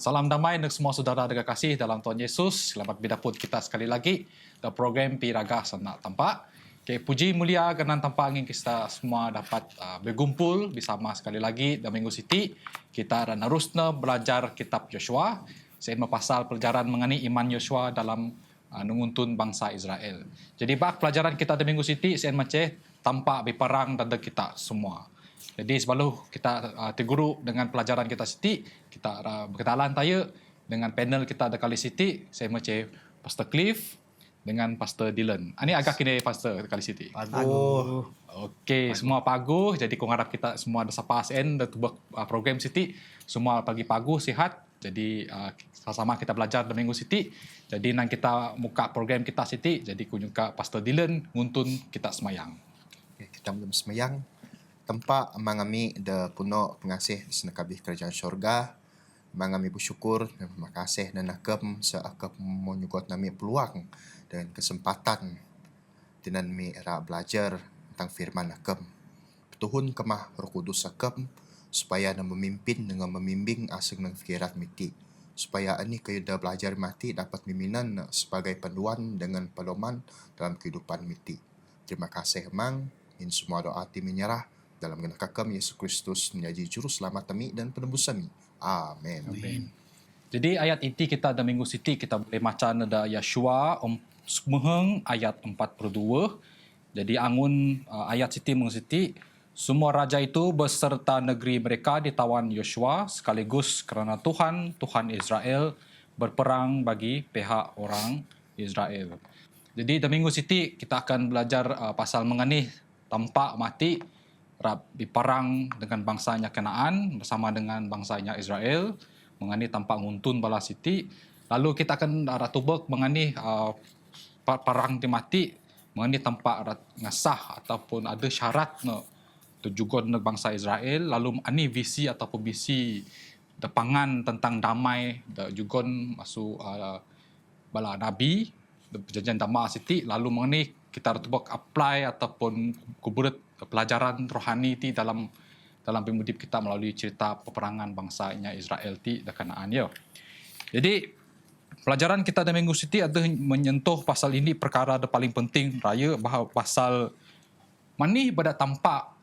Salam damai untuk semua saudara dengan kasih dalam Tuhan Yesus. Selamat berdapur kita sekali lagi dalam program Piraga Sana Tampak. Okay, puji mulia kerana tanpa ingin kita semua dapat berkumpul bersama sekali lagi dalam Minggu Siti. Kita akan terusnya belajar kitab Yosua. Saya pasal pelajaran mengenai iman Yosua dalam menguntun bangsa Israel. Jadi bak pelajaran kita di Minggu Siti, saya macam tampak berperang dan kita semua. Jadi sebelum kita terguru dengan pelajaran kita Siti, kita berkenalan tanya dengan panel kita ada kali Siti. Saya macam Pastor Cliff dengan Pastor Dylan. Ini agak kini Pastor kali Siti. Paguh. Okey, semua paguh. Jadi kau harap kita semua ada sapas dan buat program Siti. Semua pagi paguh, sihat. Jadi sama-sama kita belajar di Minggu Siti. Jadi nang kita muka program kita Siti. Jadi kunjung ke Pastor Dylan nguntun kita semayang. Okay, kita belum semayang. Tempat mangami de puno pengasih senekabih kerajaan syurga. Mangami bersyukur dan terima kasih dan nakam seakap menyugut nami peluang dan kesempatan dengan mi era belajar tentang firman nakam. Tuhun kemah Roh Kudus akam supaya nak memimpin dengan membimbing asing dan fikiran miti. Supaya ini kayu dah belajar mati dapat miminan sebagai panduan dengan pedoman dalam kehidupan miti. Terima kasih emang. In semua doa hati menyerah dalam nama kakam Yesus Kristus menjadi juru selamat kami dan penebus kami. Amin. Amin. Jadi ayat inti kita ada Minggu Siti kita boleh macam ada Yeshua Semeheng ayat 42. Jadi angun ayat Siti Minggu Siti, semua raja itu beserta negeri mereka ditawan Yosua sekaligus kerana Tuhan Israel berperang bagi pihak orang Israel. Jadi di Minggu Siti kita akan belajar pasal mengenai tampak mati berperang dengan bangsanya Kanaan bersama dengan bangsanya Israel mengenai tampak nguntun bala Siti. Lalu kita akan ratubek mengenai perang di mati mengenai tampak ngasah ataupun ada syarat tujuan bangsa Israel. Lalu ini visi ataupun visi depangan tentang damai juga masuk bala Nabi perjanjian damai Siti. Lalu mengenai kita ratubek apply ataupun kuburat pelajaran rohani ti dalam pemudip kita melalui cerita peperangan bangsanya Israel ti dan Kanaan ya. Jadi pelajaran kita di Minggu Siti ada menyentuh pasal ini perkara yang paling penting raya bahawa pasal mani pada tampak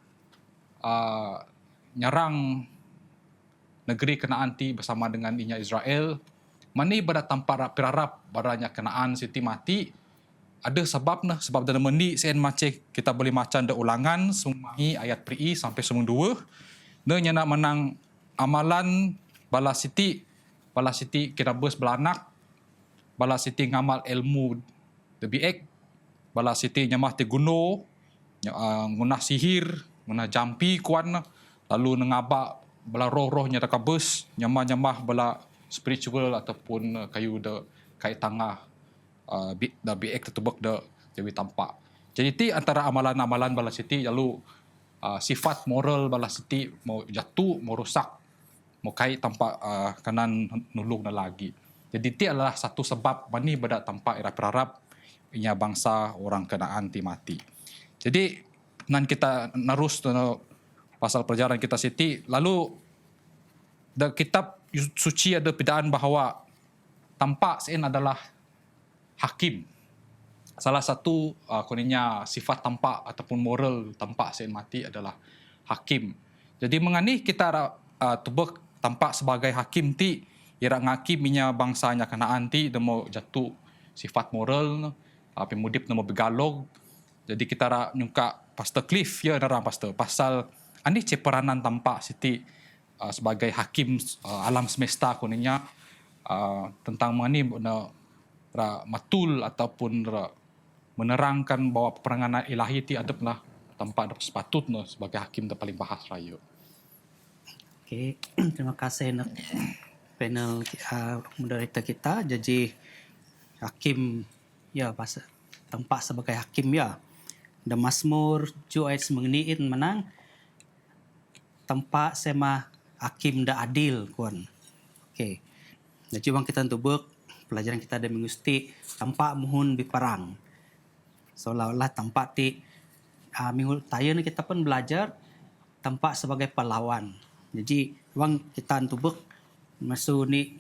nyerang negeri Kanaan ti bersama dengan inya Israel. Mani pada tampak pirarap baranya Kanaan Siti mati. Ada sebab dalam mendi sen macam kita boleh macam ada ulangan semai ayat pri sampai semua 2. Ne nak menang amalan bala Siti kira bus belanak. Bala Siti ngamal ilmu debiek. Bala Siti nyamah ti guno, ngunah sihir, ngunah jampi kuan, lalu ngabak bala roh-rohnya dak bus, nyamah-nyamah bala spiritual ataupun kayu de kai tangah da biek tetubek da jadi tampak. Jadi ti antara amalan-amalan bala Siti lalu sifat moral bala Siti mau jatuh, mau rusak, mau kai tampak kanan nulung na lagi. Jadi ti adalah satu sebab mani beda tampak ira perarap inya bangsa orang Kanaan ti mati. Jadi nan kita narus pasal pelajaran kita Siti lalu da kitab suci ada pedaan bahawa tampak sen adalah hakim. Salah satu kononnya sifat tampak ataupun moral tampak sen mati adalah hakim. Jadi menganih kita tubek tampak sebagai hakim ti ira ngakim inya bangsanya Kanaan ti demo jatuh sifat moral pemudip namo begalog. Jadi kita nyungka Pastor Cliff ya nara pastor pasal ani peranan tampak Siti sebagai hakim alam semesta kononnya tentang mengenai matul ataupun menerangkan bahawa peperangan ilahi ti adaplah tempat sepatutnya sebagai hakim yang paling bahas raya. Okey, terima kasih nak panel moderator kita. Jadi hakim ya pasal tempat sebagai hakim ya. Dan Mazmur 7 ayat 9 menang tempat sema hakim da adil kuan. Okey. Jadi bang kita tubuk pelajaran kita ada Minggu Siti tampak mohon berperang. Seolah-olah tampak ti minggu tayar ni kita pun belajar tampak sebagai pahlawan. Jadi bang kita tubuk masuk ni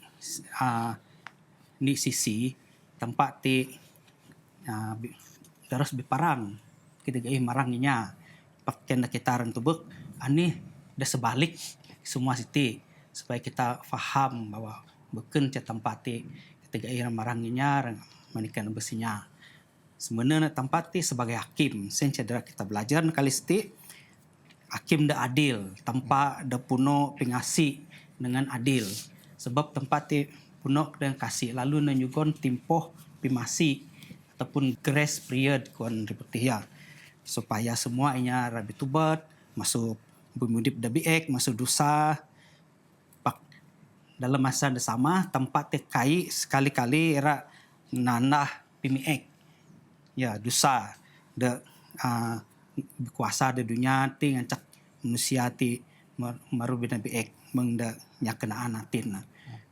ni sisi tempat ti terus berperang kita gay marangnya pakai kita orang tubuk ani dah sebalik semua siti supaya kita faham bahwa bukan tempat ti kita gay marangnya manikan besinya sebenarnya tempat ti sebagai hakim sen cedera kita belajar kali siti hakim dah adil tempat dah puno pengasih dengan adil sebab tempat ti puno dengan kasih lalu nanyugon timpoh pimasi ataupun grace period kuan riputih ya supaya semua inya rabi tubat masuk bumudip dabiek masuk dosa pak dalam masa yang sama tempat te kai sekali-kali era nanah pimiek ya dosa de kuasa de dunia ti ngancak manusia ti marubi dabiek mengda nyakenaan atin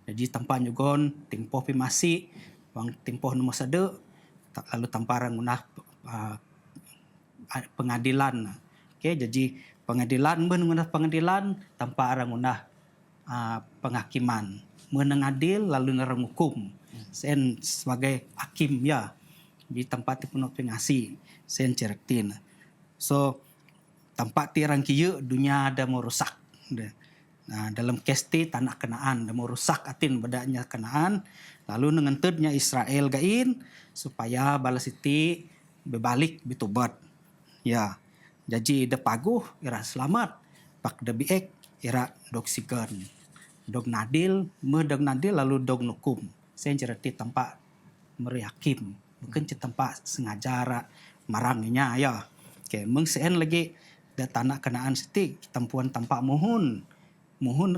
jadi tempat nyugon timpoh pimasi wang timpoh nomor sade lalu tamparan ngunah pengadilan. Okey jadi pengadilan mengunah pengadilan tanpa arang ngunah penghakiman. Menang adil lalu nerang hukum. Sen sebagai hakim ya di tempat penuh pengasih sen cerektin. So tempat tirang kieu dunia ada mau rusak. Nah, dalam kesti tanah Kanaan dah mau rusak atin badanya Kanaan lalu nengentednya Israel gain supaya balas iti berbalik bitubat ya jadi de paguh ira selamat pak de biek ira dog sigan dog nadil lalu dog nukum sen cerati tempat meriakim bukan tempat sengaja marangnya ya okay meng sen lagi de tanah Kanaan siti tempuan tempat mohon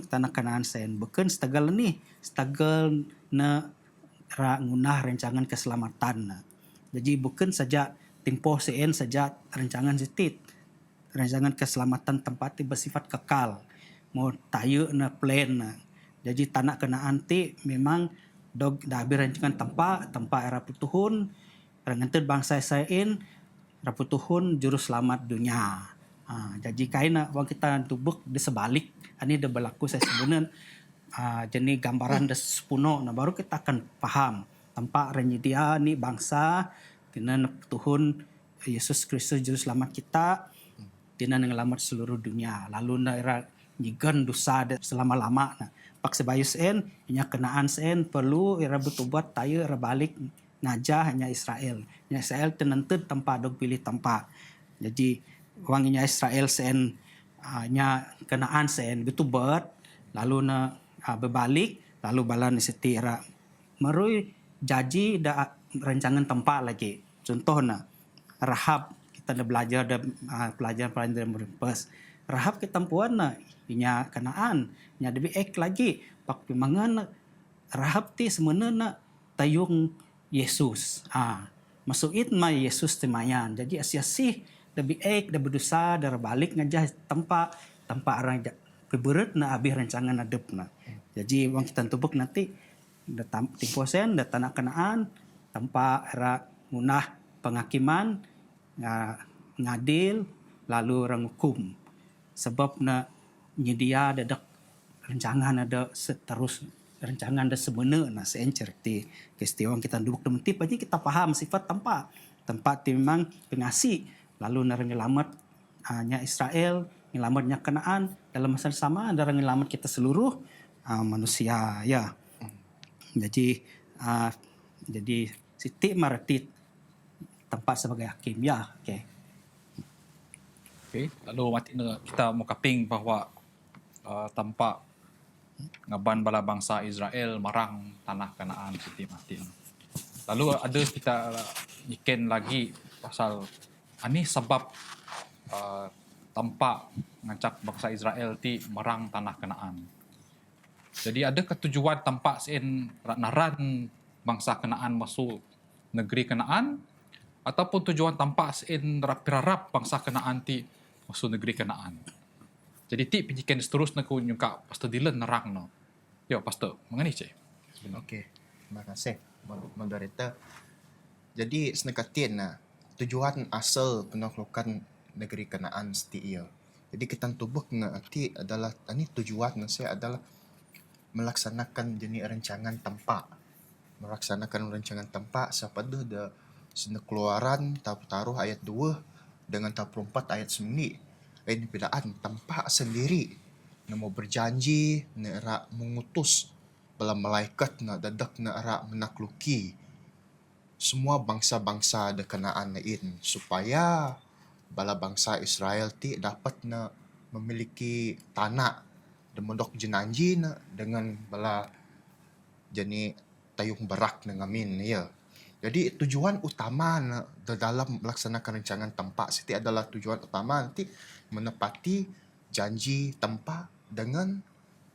tanah Kanaan sen bukan setagal ni setagal na ngunah rancangan keselamatan. Jadi bukan saja tempoh sen saja rancangan sitit. Rancangan keselamatan tempat ti bersifat kekal. Mau tayu na plan na. Jadi tanah Kanaan ti memang dog dah habis rancangan tempat era putuhun ranganted bangsa Israel raputuhun juru selamat dunia. Jadi kaina wang kita tubuk di sebalik ani dah berlaku saya sebenarnya jenis gambaran dah sepuno nah baru kita akan faham tempat renyedia ni bangsa tina Tuhun Yesus Kristus juru selamat kita tina ngelamat seluruh dunia lalu na era nyigan dosa selama-lama nah pak sebayu sen inya Kanaan sen perlu era bertobat tayu era balik ngajah hanya Israel tenented tempat dog pilih tempat jadi wanginya Israel sen nya Kanaan sen bertobat lalu na berbalik lalu balan seti era merui jaji da rancangan tempat lagi contohnya Rahab kita dah belajar pelajaran dari merempas Rahab kita puan na inya Kanaan nya debi ek lagi pak pimangan Rahab ti sebenarnya tayung Yesus masukin ma Yesus temayan jadi asyasih debi ek da berdosa da balik ngajah tempat orang beberat na habis rancangan adep na. Jadi wang kita tubuk nanti da timpo sen da tanah Kanaan tanpa era ngunah penghakiman ngadil lalu orang hukum. Sebab na nyedia ada rancangan ada seterus rancangan ada sebenar na sen certi kestiwang kita dubuk temtip aja kita paham sifat tempat memang pengasih lalu narang nyelamat hanya Israel nyelamatnya Kanaan dalam masa sama ada nyelamat kita seluruh manusia ya jadi siti maratit tempat sebagai hakim ya okey lalu matina kita mau kaping bahwa tampak ngaban bala bangsa Israel marang tanah Kanaan siti mati lalu ada kita iken lagi pasal ani sebab tampak ngancak bangsa Israel ti marang tanah Kanaan. Jadi ada ketujuan tampak sen naran bangsa Kanaan masuk negeri Kanaan ataupun tujuan tampak sen pirarap bangsa Kanaan ti masuk negeri Kanaan. Jadi ti penyikan seterusnya ku nyuka pastor Dylan nerang no. Yo pastor, mengani cik. Okey. Terima kasih moderator. Jadi senekatin tujuan asal penaklukan negeri Kanaan seti ia. Jadi kita tubuk na arti adalah ini tujuan saya adalah melaksanakan jenis rancangan tempat. Melaksanakan rancangan tempat sepada de sena keluaran taruh ayat 2 dengan taruh 4 ayat 9. Ini bedaan tempat sendiri namo berjanji nak mengutus bala malaikat nak dadak nak menakluki semua bangsa-bangsa de Kanaan lain supaya bala bangsa Israel ti dapat nak memiliki tanah demodok jenanji na dengan bala jani tayung berak dengan amin ya. Jadi tujuan utama na dalam melaksanakan rancangan tempat siti adalah tujuan utama nanti menepati janji tempat dengan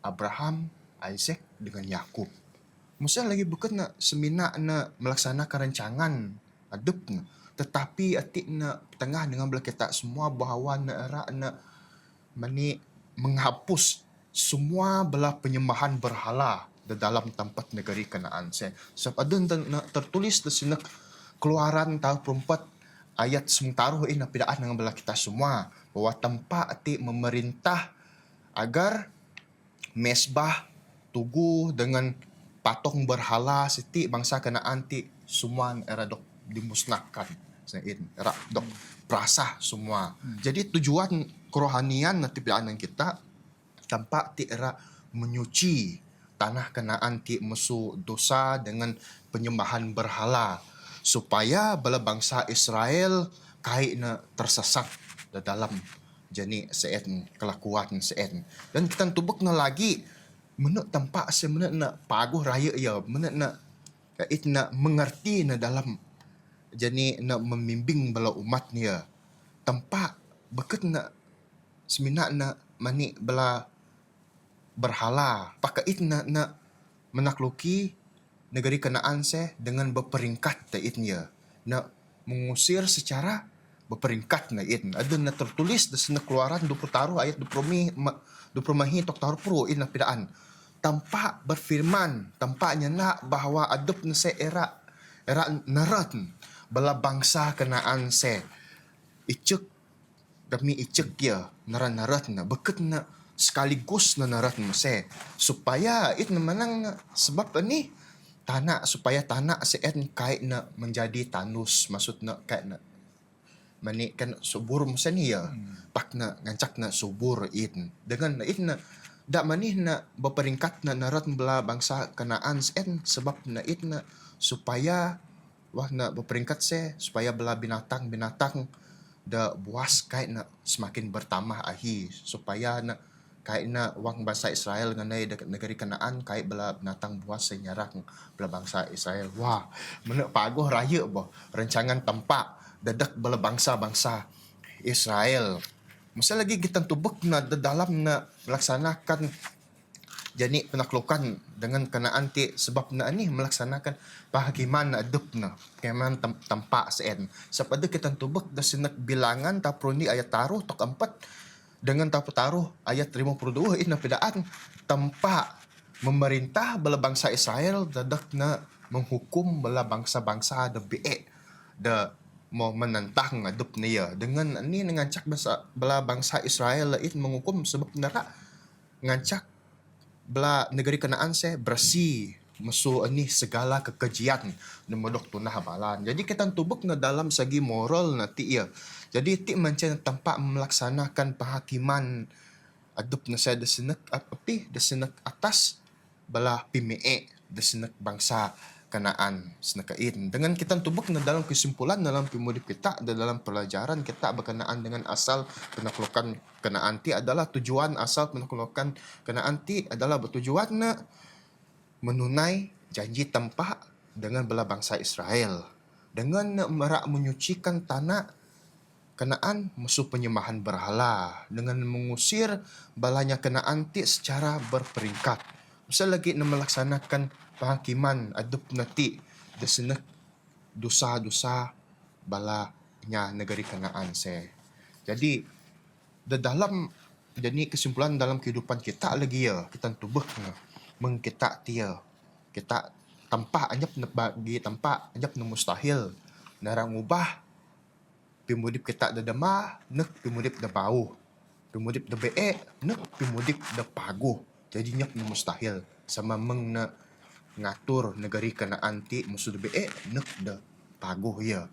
Abraham, Isaac dengan Yakub. Musa lagi bukan nak seminak nak melaksanakan rancangan adep na, tetapi atik nak tengah dengan bela kita semua bahawa nak menghapus semua bela penyembahan berhala di dalam tempat negeri Kanaan. Sebab ada tertulis di sini Keluaran tahun 4 ayat sementaruh ini pidaan dengan bela kita semua bahwa tempat atik memerintah agar mesbah tugu dengan patung berhala siti bangsa Kanaan ti semua era dok dimusnahkan. Era dok perasah semua. Jadi tujuan kerohanian nanti pidaan kita tempat ti era menyuci tanah Kanaan ti mesu dosa dengan penyembahan berhala supaya bala bangsa Israel kai na tersesat dalam jani seen kelakuan seen. Dan kita tubuk na lagi menuk tempat se menuk na paguh raya ya menuk na kait na mengerti na dalam jani na membimbing bala umat ni ya. Tempat beket na semina na mani bala berhala pakait na menakluki negeri Kanaan dengan berperingkat taitnya na mengusir secara berperingkat na it ada na tertulis di sana Keluaran 20 taruh ayat 20 tok taruh pro ina pidaan tampak berfirman tampaknya nak bahawa adep na era narat bala bangsa Kanaan icek demi icek ya narat na beket na sekaligus na narat supaya it na manang sebab ni tanah supaya tanah seen kait na menjadi tanus maksud na kait na mani kan subur ni ya pak na ngancak na subur it dengan it na dak manih na berperingkat na narat bela bangsa Kanaan seen sebab na it na supaya wah na berperingkat supaya bela binatang-binatang da buas kait na semakin bertambah ahi supaya na kait na wang bangsa Israel nganai dekat negeri Kanaan kait bela binatang buas senyarak bela bangsa Israel. Wah, menek paguh raya boh rancangan tempat dadak bela bangsa-bangsa Israel. Masa lagi kita tubuk na dalam na melaksanakan jani penaklukan dengan Kanaan ti sebab na ni melaksanakan penghakiman adep na keman tempat sen. Sebab ada kita tubuk da sinak bilangan tapruni ayat taruh tok 4 dengan taruh ayat 52 ina pedaan tempat memerintah bala bangsa Israel dadak na menghukum bala bangsa-bangsa de mau menentang adep niya dengan ni ngancak bala bangsa Israel lain menghukum sebab nara ngancak bala negeri Kanaan bersih mesu ni segala kekejian nemodok tunah balan. Jadi kita tubuk na dalam segi moral nanti ya. Jadi ti macam tempat melaksanakan penghakiman adep na saya desenek desenek atas bala pimee desenek bangsa Kanaan senekain. Dengan kita tubuk na dalam kesimpulan dalam pimudip kita dalam pelajaran kita berkenaan dengan asal penaklukan Kanaan ti adalah tujuan asal penaklukan Kanaan ti adalah bertujuan na menunai janji tempat dengan bala bangsa Israel dengan merak menyucikan tanah Kanaan musuh penyembahan berhala dengan mengusir balanya Kanaan ti secara berperingkat. Misal lagi melaksanakan penghakiman adep nati desenek dosa-dosa balanya negeri Kanaan Jadi dalam jadi kesimpulan dalam kehidupan kita lagi ya kita tubuk mengkita tia kita tempat anyap bagi tempat anyap mustahil narang ubah pimudip kita da dama nek pimudip da bau pimudip da bee nek pimudip da paguh jadi nyap mustahil sama meng na ngatur negeri Kanaan ti musuh de nek de paguh ya.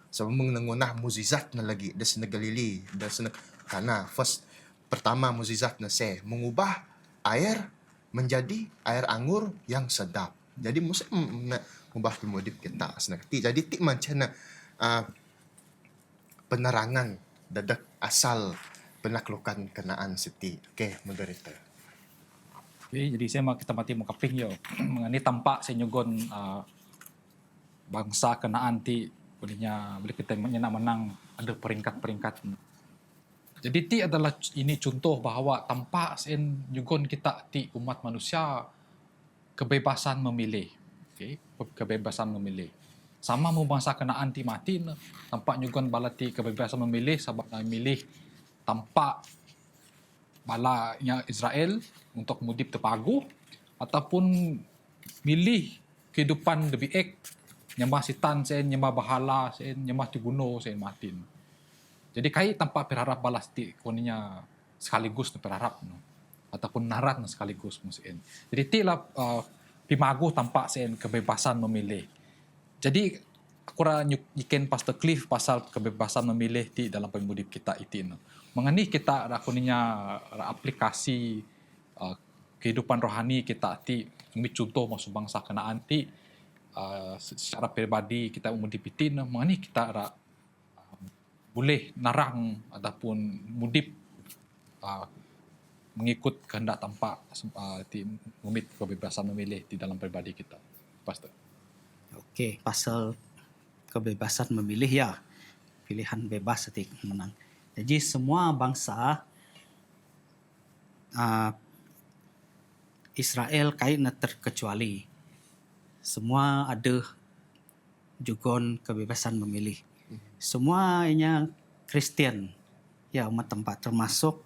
Sama meng nangunah muzizat na lagi da sa Galili da sa kana first pertama muzizat na mengubah air menjadi air anggur yang sedap. Jadi musuh na mengubah pemudip kita senakti. Jadi ti macam na penerangan dadak asal penaklukan Kanaan siti. Okay, moderator. Okay, jadi saya kita mati mau kaping yo. Mengenai tampak saya nyugon bangsa Kanaan ti bolehnya boleh kita menang ada peringkat-peringkat. Jadi ti adalah ini contoh bahawa tampak sen nyugon kita ti umat manusia kebebasan memilih. Okay, kebebasan memilih. Sama mu bangsa Kanaan ti mati tampak nyugon bala ti kebebasan memilih sebab nak milih tampak balanya Israel untuk mudip terpagu ataupun milih kehidupan lebih nyembah sitan sen, nyembah bahala sen, nyembah tibuno sen matin. Jadi kai tanpa berharap balas ti koninya sekaligus na berharap no. Ataupun narat na sekaligus musin. Jadi ti lah pimagu tanpa sen kebebasan memilih. Jadi aku ra nyiken Pastor Cliff pasal kebebasan memilih ti dalam pemudip kita itu no. Mengani kita koninya aplikasi kehidupan rohani kita ti ambil contoh masuk bangsa Kanaan ti secara pribadi kita mudip itin mengani kita boleh narang ataupun mudip mengikut kehendak tanpa mengumit kebebasan memilih di dalam pribadi kita. Pastor. Okey, pasal kebebasan memilih ya. Pilihan bebas setik menang. Jadi semua bangsa Israel kait terkecuali. Semua ada jugon kebebasan memilih. Semuanya Kristian, ya umat tempat termasuk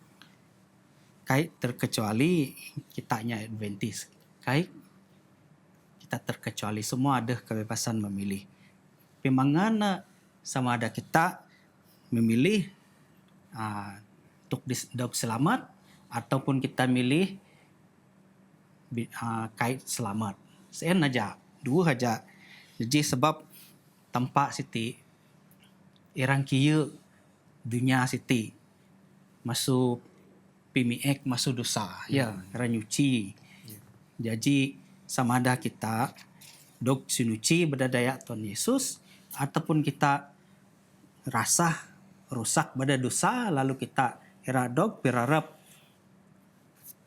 kait terkecuali kitanya Adventist. Kait kita terkecuali semua ada kebebasan memilih. Pemangana sama ada kita memilih untuk hidup selamat ataupun kita milih kait selamat. Sen aja, dua aja. Jadi sebab tampak siti irang kieu dunia siti masuk pimiek masuk dosa ya irang nyuci. Jadi sama ada kita dok sinuci berdadaya Tuhan Yesus ataupun kita rasa rusak pada dosa lalu kita iradok berharap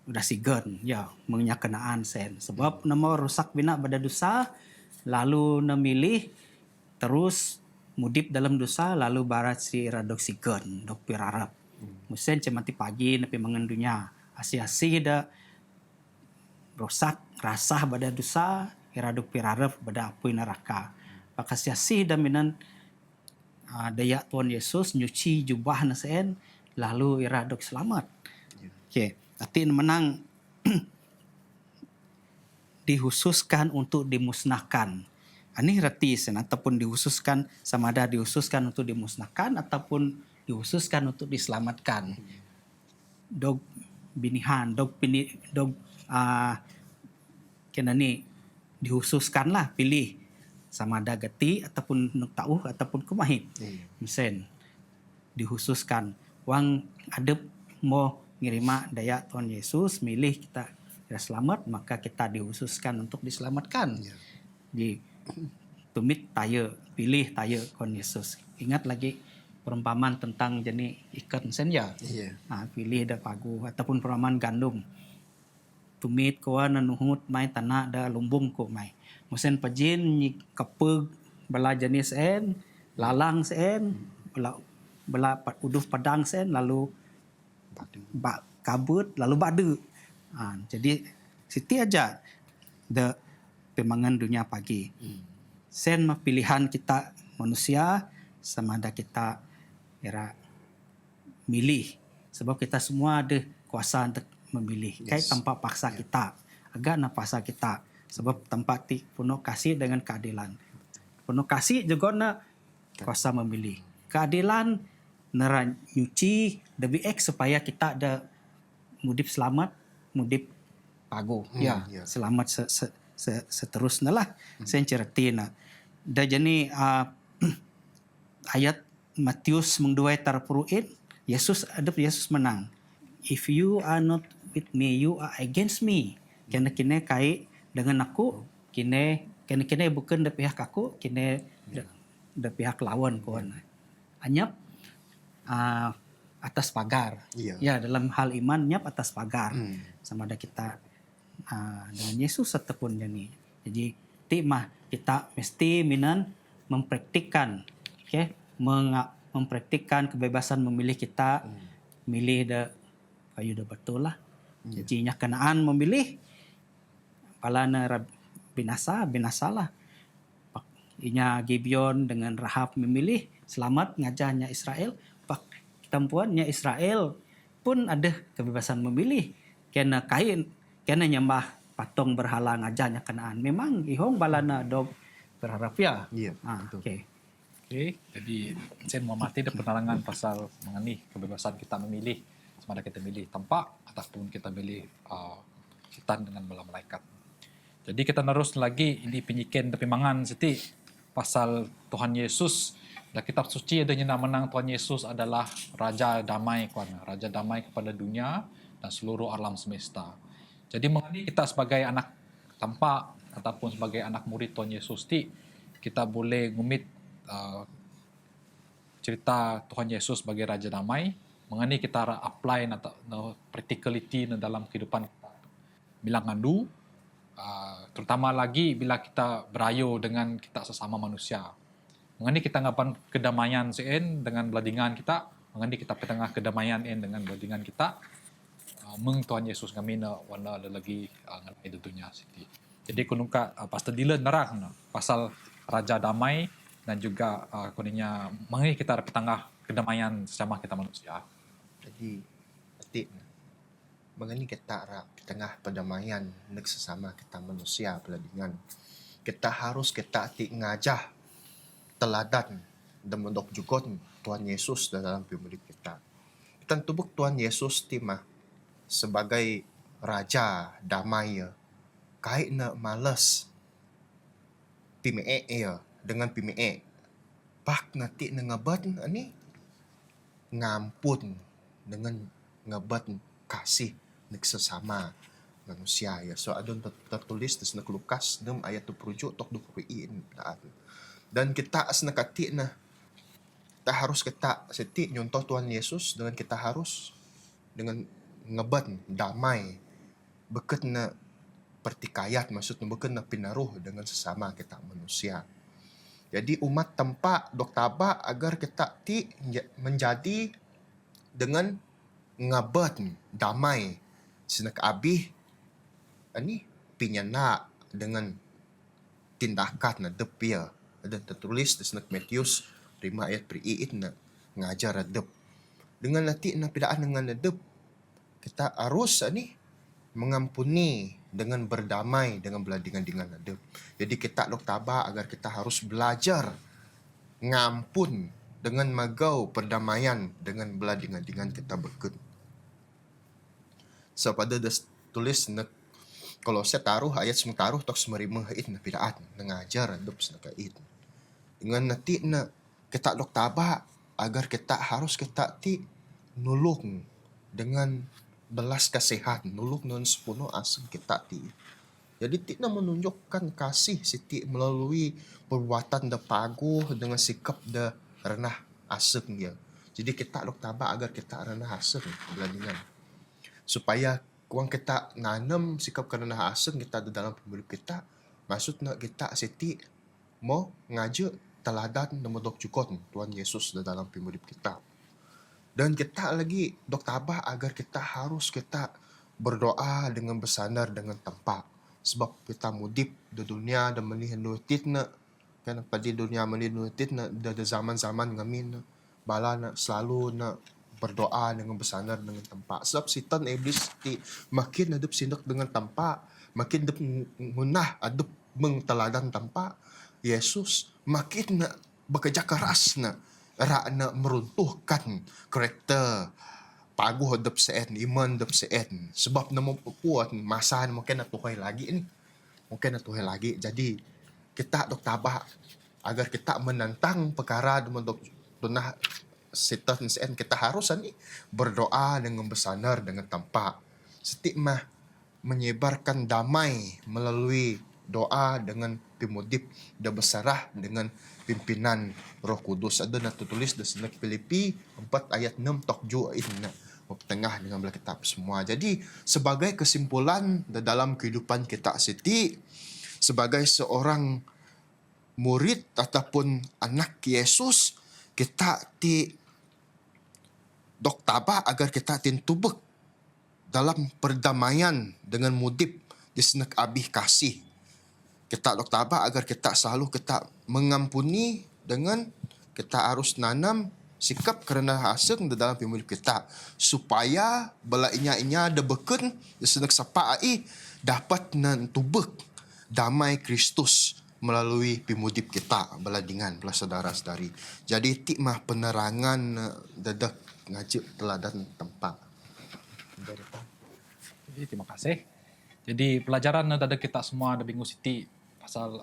udah sigen ya mengenyak Kanaan sen sebab nama rusak bina pada dosa lalu nemilih terus mudip dalam dosa lalu barat si iradok sigen dok berharap musen cemati pagi nepi mengendunya asi-asi dah rusak rasa pada dosa iradok berharap pada api neraka pakasih asi dah minan daya Tuhan Yesus nyuci jubah nasen lalu iradok selamat. Okey, arti menang dihususkan untuk dimusnahkan. Ini reti sen ataupun dihususkan sama ada dihususkan untuk dimusnahkan ataupun dihususkan untuk diselamatkan. Dog binihan, dog kena ni dihususkanlah pilih sama ada geti ataupun nuk tahu ataupun kumahit. Mesen dihususkan wang adep mau ngirima daya Tuhan Yesus milih kita selamat maka kita dihususkan untuk diselamatkan. Di tumit taya pilih taya Tuhan Yesus. Ingat lagi perumpamaan tentang jenis ikan senja. Pilih dah pagu ataupun perumpamaan gandum. Tumit ko nanuhut mai tanah da lumbung ko mai. Musen pajin ni kepeg bala jenis en, lalang sen, bala uduh padang sen lalu kabut lalu badu. Jadi siti aja the pemangan dunia pagi. Sen pilihan kita manusia sama ada kita milih sebab kita semua ada kuasa untuk memilih. Kayak tanpa paksa kita, agak nak paksa kita. Sebab tempat penuh kasih dengan keadilan. Penuh kasih juga nak kuasa memilih. Keadilan nera nyuci lebih supaya kita ada mudip selamat, mudip pagu. Ya. Selamat seterusnya lah. Saya cerita na. Da jani ayat Matius mengduai tarpuruin, Yesus menang. If you are not with me, you are against me. Kena kini kai dengan aku, kini bukan da pihak aku, kini da pihak lawan kawan. Anyap atas pagar. Ya, dalam hal iman nyap atas pagar. Sama ada kita dengan Yesus ataupun jani. Jadi timah kita mesti mempraktikkan, mempraktikkan kebebasan memilih kita, milih kayu dah betul lah. Jadi nya kenaan memilih, palana binasalah. Inya Gibeon dengan Rahab memilih selamat ngajahnya Israel. Pak tempuannya Israel pun ada kebebasan memilih. Kena nyembah patung berhala ngajahnya Kanaan. Memang ihong balana dog berharap ya. Betul. Okey, jadi saya mengamati ada penerangan pasal mengenai kebebasan kita memilih, sama ada kita milih tampak ataupun kita milih hitan dengan bala malaikat. Jadi kita terus lagi ini penyikin tapi mangan seti pasal Tuhan Yesus. Dalam kitab suci ada yang menang Tuhan Yesus adalah Raja Damai kawan, Raja Damai kepada dunia dan seluruh alam semesta. Jadi mengenai kita sebagai anak tampak ataupun sebagai anak murid Tuhan Yesus kita boleh ngumit cerita Tuhan Yesus sebagai Raja Damai, mengenai kita apply practicality dalam kehidupan kita. Bilang ngandu, terutama lagi bila kita berayo dengan kita sesama manusia. Mengenai kita ngapan kedamaian sen dengan beladingan kita, mengenai kita petengah kedamaian dengan beladingan kita, Tuhan Yesus kami warna lagi nganai dunia siti. Jadi kunungka Pastor Dylan nerang pasal Raja Damai dan juga kononnya mengenai kita di tengah kedamaian sesama kita manusia. Jadi mengenai kita di tengah perdamaian nek sesama kita manusia peladingan. Kita harus ngajah teladan dan mendok juga Tuhan Yesus dalam hidup kita. Kita tubuk Tuhan Yesus sebagai Raja Damai kait na malas dengan pimee pak nanti ngabat ani ngampun dengan ngabat kasih nek sesama manusia ya. So adon tertulis di Lukas 6 ayat 27 tok 20 dan kita asnakati na kita harus seti nyontoh Tuhan Yesus dengan kita harus dengan ngabat damai beket na pertikayat maksudnya bukan na pinaruh dengan sesama kita manusia. Jadi umat tempat dok taba agar kita menjadi dengan ngabat damai sinak abih ani pinyana dengan tindakan na depia ada tertulis di sinak Matius 5 ayat priit na ngajar adep dengan nanti na pidaan dengan adep kita harus mengampuni dengan berdamai dengan beladingan dengan adep. Jadi kita dok taba agar kita harus belajar ngampun dengan magau perdamaian dengan beladingan dengan kita berkut. So pada tulis kalau saya taruh ayat semua taruh tok semerimah it na pidaan ngajar adep senakait. Dengan nanti na kita dok taba agar kita harus nulung dengan belas kasihan nuluk non sepuno asing kita jadi tidak menunjukkan kasih siti melalui perbuatan da pagu dengan sikap da renah asing ya. Jadi kita dok taba agar kita renah asing beladingan supaya kuang kita nanam sikap renah asing kita di dalam pemilik kita maksudnya kita siti mau ngaju teladan nomor jukot Tuhan Yesus di dalam pemilik kita. Dan kita lagi dok tabah agar kita berdoa dengan bersandar dengan tempat. Sebab kita mudip di dunia dan menihinutit na kan pada dunia menihinutit na dari zaman-zaman ngamin bala na selalu na berdoa dengan bersandar dengan tempat. Sebab sitan iblis makin adep sindak dengan tempat, makin adep ngunah adep mengteladan tempat. Yesus makin bekerja keras na meruntuhkan karakter paguh dep seen, iman dep seen. Sebab namo puan masa mungkin natuhay lagi ni. Mungkin natuhay lagi. Jadi kita dok tabah agar kita menantang perkara untuk tunah sitan seen kita harus ni berdoa dengan bersandar dengan tanpa stigma menyebarkan damai melalui doa dengan pimudip dan berserah dengan pimpinan Roh Kudus. Ada nak tertulis di sana Filipi 4 ayat 6 tok ju ini tengah dengan belah kitab semua. Jadi sebagai kesimpulan dalam kehidupan kita siti sebagai seorang murid ataupun anak Yesus, kita dok tabah agar kita tubek dalam perdamaian dengan mudip di senek abih kasih. Kita dok tabah agar kita selalu kita mengampuni dengan kita harus nanam sikap kerana haseng di dalam pemilik kita supaya bala inya ada beken di senek sapa ai dapat nantubek damai Kristus melalui pimudip kita beladingan bala saudara-saudari. Jadi tikmah penerangan dedak ngajib teladan tempat. Jadi terima kasih. Jadi pelajaran dari kita semua di Minggu Siti pasal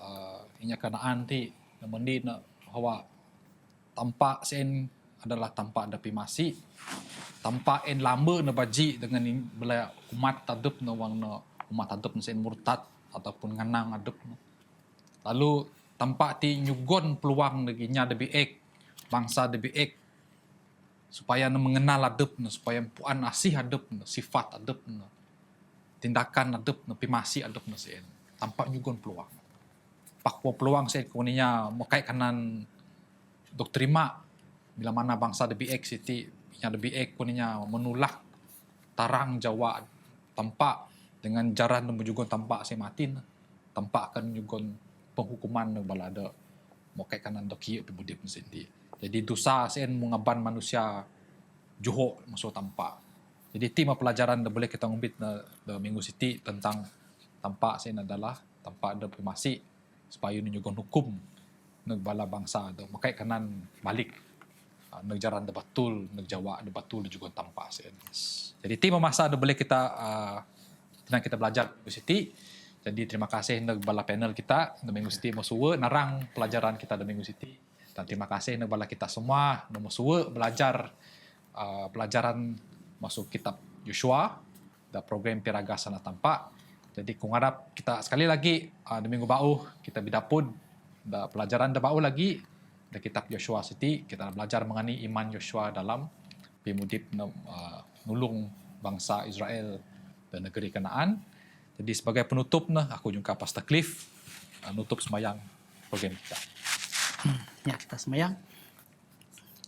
inya kenaan ti namundi na bahwa tampak sen adalah tampak ada pimasi. Tampak en lamba na baji dengan bela umat tadup na wang na umat tadup na sen murtad ataupun nganang adup. Lalu tampak ti nyugon peluang neginya debi ek bangsa debi ek supaya na mengenal adup na supaya puan asih adup na sifat adup na tindakan adup na pimasi adup na sen tampak nyugon peluang. Pakwa peluang sen kuninya mokai kanan dok terima bila mana bangsa debi ek siti yang debi ek kuninya menulak tarang Jawa tampak dengan jaran menyugon tampak se matin tampak akan nyugon penghukuman balada mokai kanan dok kieu pibudip senti. Jadi dosa sen mengaban manusia johok masuk tampak. Jadi tema pelajaran yang boleh kita ngumbit na Minggu Siti tentang tampak sen adalah tampak ada pemasi supaya nyugon hukum negbala bangsa do makai kanan balik negjaran de batul negjawa de batul juga tampak sen. Jadi tema masa ada boleh kita tenang kita belajar Minggu Siti. Jadi terima kasih neg bala panel kita di Minggu Siti Mosuwe narang pelajaran kita di Minggu Siti. Dan terima kasih neg bala kita semua di Mosuwe belajar pelajaran masuk kitab Yosua dan program Piraga Sana Tampak. Jadi ku harap kita sekali lagi di minggu bau kita bidapun da pelajaran da bau lagi da kitab Yosua Siti kita belajar mengenai iman Yosua dalam pimudip nulung bangsa Israel dan negeri Kanaan. Jadi sebagai penutup aku jumpa Pastor Cliff nutup semayang program kita. Ya, kita semayang.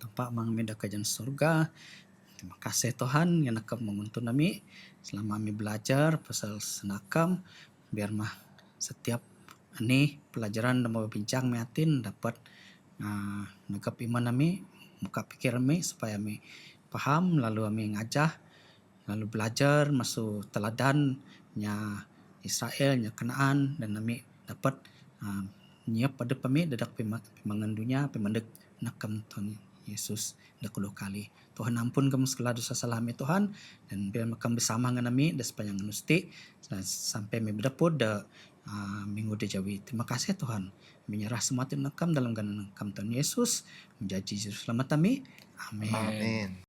Tampak mengambil kerajaan surga. Terima kasih Tuhan yang nak menuntun kami selama kami belajar pasal senakam biar mah setiap ini pelajaran dan berbincang meatin dapat nagap iman kami, muka pikir kami supaya kami paham lalu kami ngajah lalu belajar masuk teladannya Israel, nya Kanaan dan kami dapat nyiap pada kami dadak pimangan dunia pimandek nakam Tuhan Yesus dah kedua kali. Tuhan ampun kami segala dosa salah kami Tuhan dan biar kami bersama dengan kami dan sepanjang nusti sampai kami berdapur dah minggu dejawi. Terima kasih Tuhan. Menyerah semua tindakan dalam ganan Tuhan Yesus menjadi juru selamat kami. Amin. Amin.